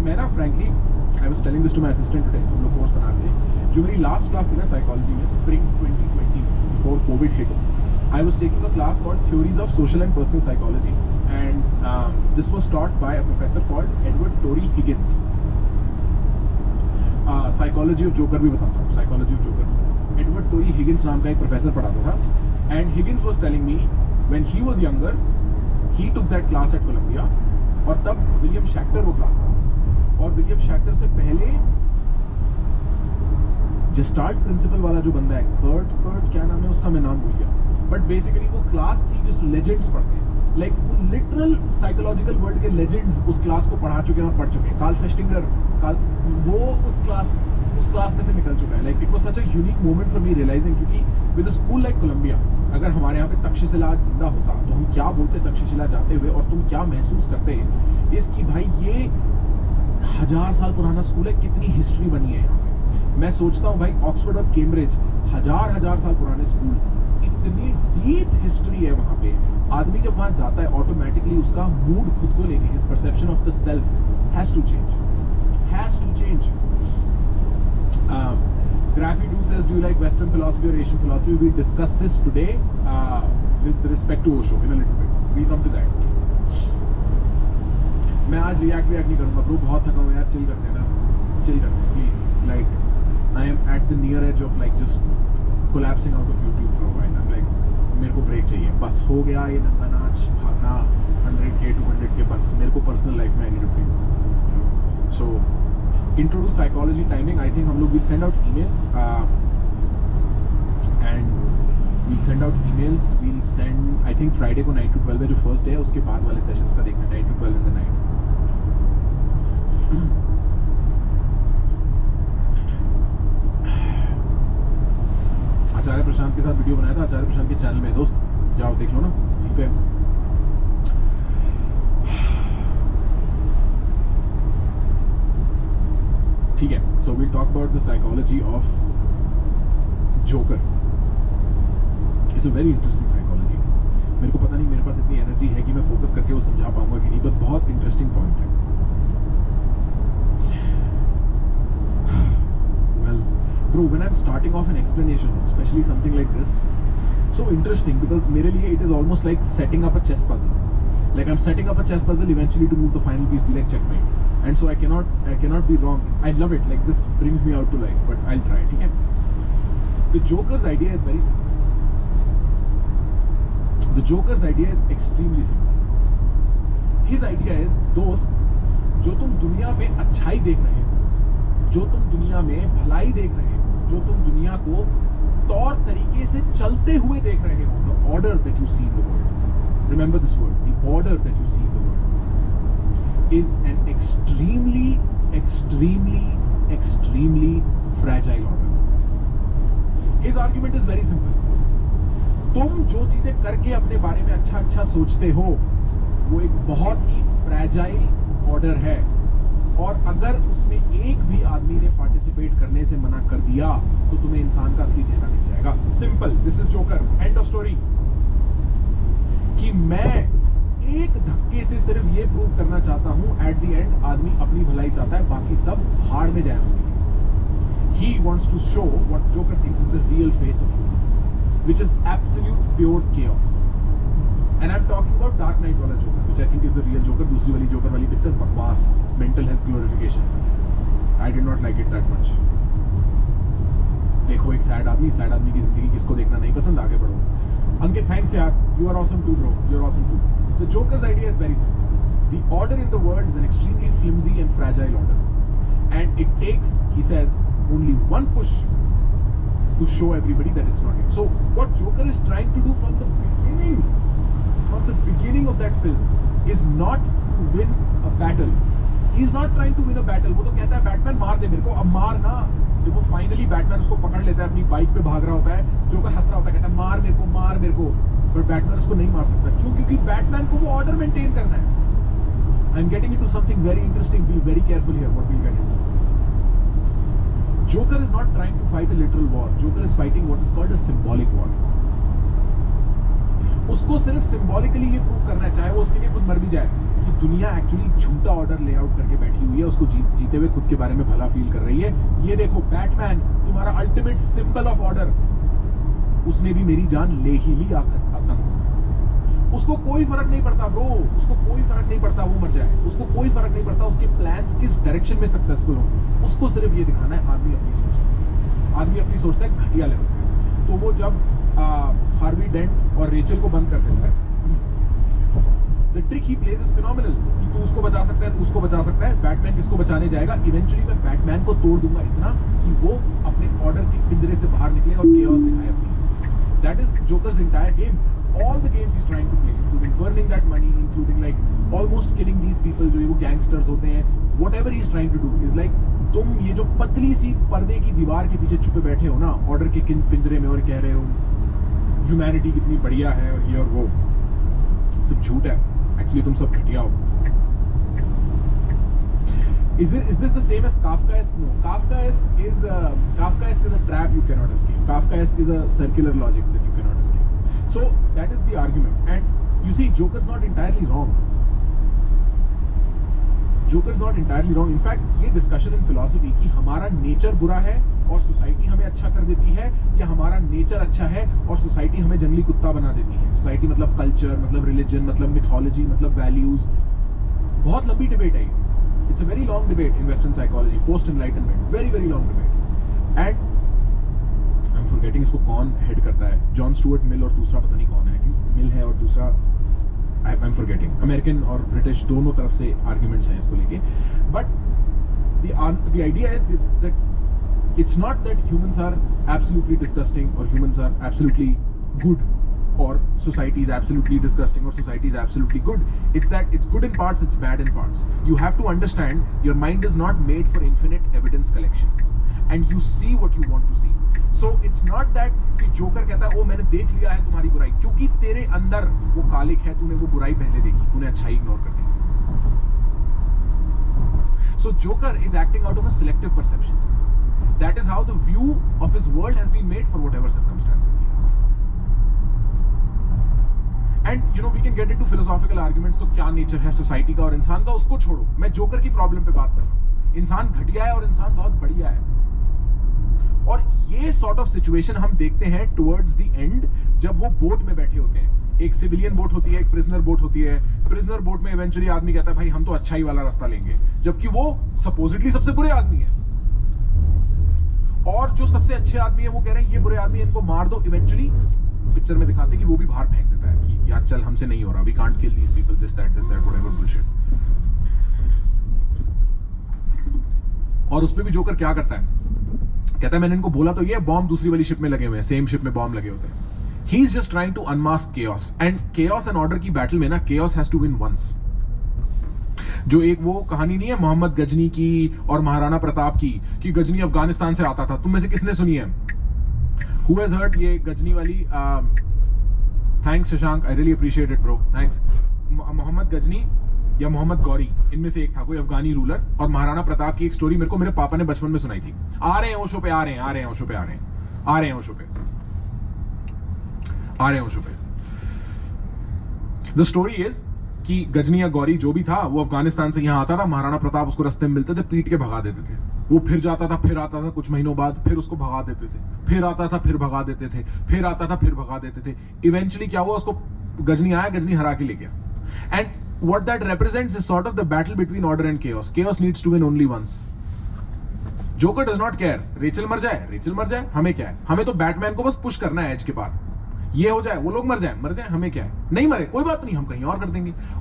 मैं ना frankly I was telling this to my assistant today, हम लोग कोर्स बना रहे थे, जो मेरी लास्ट क्लास थी ना साइकोलॉजी में, spring 2020 before covid hit, I was taking a class called theories of social and personal psychology and this was taught by a professor called Edward Tory Higgins. Psychology of Joker भी बताता हूँ, psychology of Joker. Edward Tory Higgins नाम का एक professor पढ़ाता था and Higgins was telling me when he was younger he took that class at Columbia, और तब विलियम शैक्टर वो क्लास था, और विलियम शैक्टर से पहले जेस्टाल्ट प्रिंसिपल वाला जो बंदा है, कर्ट क्या नाम है उसका, मैं नाम भूल गया, बट बेसिकली वो क्लास थी जिस लेजेंड्स पढ़ते हैं, लाइक वो लिटरल साइकोलॉजिकल वर्ल्ड के लेजेंड्स उस क्लास को पढ़ा चुके हैं और पढ़ चुके हैं. कार्ल फेस्टिंगर, वो उस क्लास में से निकल चुका है. Like it was such a unique moment for me realizing, क्योंकि with a school like Columbia, अगर हमारे यहाँ पे तक्षशिला जिंदा होता तो हम क्या बोलते तक्षशिला जाते हुए, और तुम क्या महसूस करते इसकी, भाई ये 1000 साल पुराना स्कूल है, कितनी हिस्ट्री बनी है यहाँ पे. मैं सोचता हूँ भाई ऑक्सफोर्ड और कैम्ब्रिज, हजार साल पुराने स्कूल, इतनी डीप हिस्ट्री है वहाँ पे. आदमी जब वहाँ जाता है ऑटोमेटिकली उसका मूड खुद को लेके, his perception of the self has to change. Graphy Dude says, do you like Western philosophy or Asian philosophy? We'll discuss this today with respect to Osho in a little bit. We'll come to that. मैं आज react नहीं करूँगा bro, बहुत थका हूँ यार. Chill करते हैं ना, चिल करते हैं please. Like I am at the near edge of like just collapsing out of YouTube for a while. I am like मेरे को ब्रेक चाहिए, बस हो गया ये नंगा नाच, भागना 100K 200K, बस मेरे को पर्सनल लाइफ में I need a break. So intro to psychology timing, I think हम लोग will send out emails and we'll send out emails, we'll send I think Friday को 9 to 12 है जो first day है, उसके बाद वाले sessions का देखना 9 to 12 in the night. आचार्य प्रशांत के साथ वीडियो बनाया था, आचार्य प्रशांत के चैनल में दोस्त, जाओ देख लो ना यहीं पे. ठीक है, so we'll talk about the psychology of Joker. It's a very interesting psychology. मेरे को पता नहीं मेरे पास इतनी एनर्जी है कि मैं फोकस करके वो समझा पाऊंगा कि नहीं, बट बहुत इंटरेस्टिंग पॉइंट है. Well, bro, when I'm starting off an explanation, especially something like this, so interesting because मेरे लिए it is almost like setting up a chess puzzle. Like I'm setting up a chess puzzle eventually to move the final piece, be like checkmate. And so I cannot be wrong. I love it. Like this brings me out to life, but I'll try. ठीक है? The Joker's idea is very simple. The Joker's idea is extremely simple. His idea is, दोस्त, जो तुम दुनिया में अच्छाई देख रहे हो, जो तुम दुनिया में भलाई देख रहे हो, जो तुम दुनिया को तौर तरीके से चलते हुए देख रहे हो, the order that you see in the world. Remember this word, the order that you see in the world is an extremely fragile order. His argument is very simple. तुम जो चीजें करके अपने बारे में अच्छा सोचते हो, वो एक बहुत ही फ्रैजाइल ऑर्डर है, और अगर उसमें एक भी आदमी ने पार्टिसिपेट करने से मना कर दिया तो तुम्हें इंसान का असली चेहरा दिख जाएगा. Simple. This is joker. End of story. कि मैं एक धक्के से सिर्फ ये प्रूव करना चाहता हूं, एट द एंड आदमी अपनी भलाई चाहता है, बाकी सब भाड़ में जाए उसके लिए. He wants to show what Joker thinks is the real face of humans, which is absolute pure chaos. And I'm talking about Dark Knight वाला Joker, which I think is the real Joker. दूसरी वाली Joker वाली picture बकवास, mental health glorification. I did not like it that much. देखो एक sad आदमी की जिंदगी किसको देखना नहीं पसंद, आगे बढ़ो. Ankit, thanks yaar. You are awesome too, bro. You are awesome too. The Joker's idea is very simple. The order in the world is an extremely flimsy and fragile order. And it takes, he says, only one push to show everybody that it's not it. So what Joker is trying to do from the beginning of that film is not to win a battle. He's not trying to win a battle. वो तो कहता है Batman मार दे मेरे को, अब मार ना. जब वो फाइनली बैटमैन उसको पकड़ लेता है, अपनी बाइक पे भाग रहा होता है, जोकर हंस रहा होता है, कहता है मार मेरे को. पर बैटमैन उसको नहीं मार सकता. क्यों? क्योंकि बैटमैन को वो ऑर्डर मेंटेन करना है. I am getting into something very interesting. Be very careful here what we get into. Joker is not trying to fight a literal war. Joker is fighting what is called a symbolic war. उसको सिर्फ symbolically ये prove करना है, चाहे वो उसके लिए खुद मर भी जाए. कि दुनिया एक्चुअली झूठा ऑर्डर लेआउट करके बैठी हुई है, उसको जीते हुए खुद के बारे में भला फील कर रही है। ये देखो बैटमैन, तुम्हारा अल्टीमेट सिंबल ऑफ ऑर्डर, उसने भी मेरी जान ले ही ली आतंक। उसको कोई फर्क नहीं पड़ता ब्रो, उसको कोई फर्क नहीं पड़ता वो मर जाए, उसको कोई फर्क नहीं पड़ता उसके प्लान्स किस डायरेक्शन में सक्सेसफुल हो। उसको सिर्फ ये दिखाना है आदमी अपनी सोचता है घटिया लेवल पे। तो वो जब हार्वी डेंट और रेचल को बंद कर देता है, The trick he plays is phenomenal कि तू उसको बचा सकता है, तू उसको बचा सकता है। बैटमैन किसको बचाने जाएगा? इवेंचुअली मैं बैटमैन को तोड़ दूंगा इतना कि वो अपने ऑर्डर के पिंजरे से बाहर निकले और chaos दिखाए अपनी। That is Joker's entire game. All the games he's trying to play, including burning that money, including like almost killing these people जो ये वो gangsters होते हैं। Whatever he's trying to do is like तुम ये जो पतली सी पर्दे की दीवार के पीछे छुपे बैठे हो ना ऑर्डर के पिंजरे में और कह रहे हो ह्यूमैनिटी कितनी बढ़िया है और ये और वो, सब झूठ है। Actually, तुम सब घटिया हो। Is this the same as Kafkaesque? No. Kafkaesque is a trap you cannot escape. Kafkaesque is a circular logic that you cannot escape. So that is the argument. And you see, Joker's not entirely wrong. Joker's not entirely wrong. In fact, ये discussion in philosophy कि हमारा nature बुरा है और society हमें अच्छा कर देती है, या हमारा नेचर अच्छा है और सोसाइटी हमें जंगली कुत्ता बना देती है। सोसाइटी मतलब कल्चर, मतलब रिलीजन, मतलब मिथोलॉजी, मतलब वैल्यूज। बहुत लंबी डिबेट है ये। It's a very long debate in western psychology, post enlightenment, very very long debate. And I am forgetting इसको कौन हेड करता है, जॉन स्टुअर्ट मिल और दूसरा पता नहीं कौन है, आई थिंक मिल है और दूसरा आई एम फॉरगेटिंग। अमेरिकन और ब्रिटिश दोनों तरफ से आर्ग्यूमेंट्स हैं इसको लेके। But the idea is that it's not that humans are absolutely disgusting or humans are absolutely good or society is absolutely disgusting or society is absolutely good. It's that it's good in parts, it's bad in parts. You have to understand your mind is not made for infinite evidence collection and you see what you want to see. So it's not that कि joker कहता है ओ मैंने देख लिया है तुम्हारी बुराई, क्योंकि तेरे अंदर वो कालिक है, तूने वो बुराई पहले देखी, तूने अच्छाई इग्नोर कर दी। So Joker is acting out of a selective perception. That is how the view of his world has been made for whatever circumstances he has. And we can get into philosophical arguments. तो क्या nature है society का और इंसान का, उसको छोड़ो, मैं जोकर की प्रॉब्लम पे बात कर रहा हूँ। इंसान घटिया है और इंसान बहुत बढ़िया है। और ये सॉर्ट ऑफ सिचुएशन हम देखते हैं टुवर्ड्स द एंड, जब वो बोट में बैठे होते हैं। एक सिविलियन बोट होती है, एक प्रिजनर बोट होती है। प्रिजनर बोट में इवेंचुअली आदमी कहता है भाई हम तो अच्छाई वाला रास्ता लेंगे, जबकि वो सपोजिटली सबसे बुरे आदमी है। और जो सबसे अच्छे आदमी है वो कह रहे हैं ये बुरे आदमी, इनको मार दो। इवेंचुअली पिक्चर में दिखाते हैं कि वो भी बाहर फेंक देता है कि यार चल हमसे नहीं हो रहा, we can't kill these people, this that whatever bullshit. और उस पे भी जोकर क्या करता है, कहता है मैंने इनको बोला तो ये बॉम्ब दूसरी वाली शिप में लगे हुए हैं, सेम शिप में बॉम्ब लगे होते हैं। He is just trying to unmask chaos, and chaos and order की बैटल में ना chaos has to win once. जो एक वो कहानी नहीं है मोहम्मद गजनी की और महाराणा प्रताप की, कि गजनी अफगानिस्तान से आता था, तुम में से किसने सुनी है? हु हैज हर्ड ये गजनी वाली? Thanks Shashank, I really appreciate it bro, thanks. Mohammad Ghazni या मोहम्मद गौरी, इनमें से एक था कोई अफगानी रूलर, और महाराणा प्रताप की एक स्टोरी मेरे को मेरे पापा ने बचपन में सुनाई थी। आ रहे हैं ओशो पे, आ रहे हैं ओशो पे, आ रहे हैं ओशो पे। द स्टोरी इज कि गजनी या गौरी जो भी था वो अफगानिस्तान से यहाँ आता था, महाराणा प्रताप उसको रास्ते में मिलते थे, पीट के भगा देते थे। वो फिर जाता था, फिर आता था, कुछ महीनों बाद फिर उसको भगा देते थे, फिर आता था, फिर भगा देते थे, फिर आता था, फिर भगा देते थे। इवेंचुअली क्या हुआ, उसको गजनी आया, गजनी हरा के ले गया। And what that represents is sort of the battle between order and chaos. Chaos needs to win only once. Joker does not care. Rachel मर जाए, हमें क्या है? हमें तो बैटमैन को बस पुश करना है एज के पार। ये हो जाए, वो लोग मर जाए, हमें क्या है? नहीं मरे, कोई बात नहीं, हम कहीं और कर देंगे।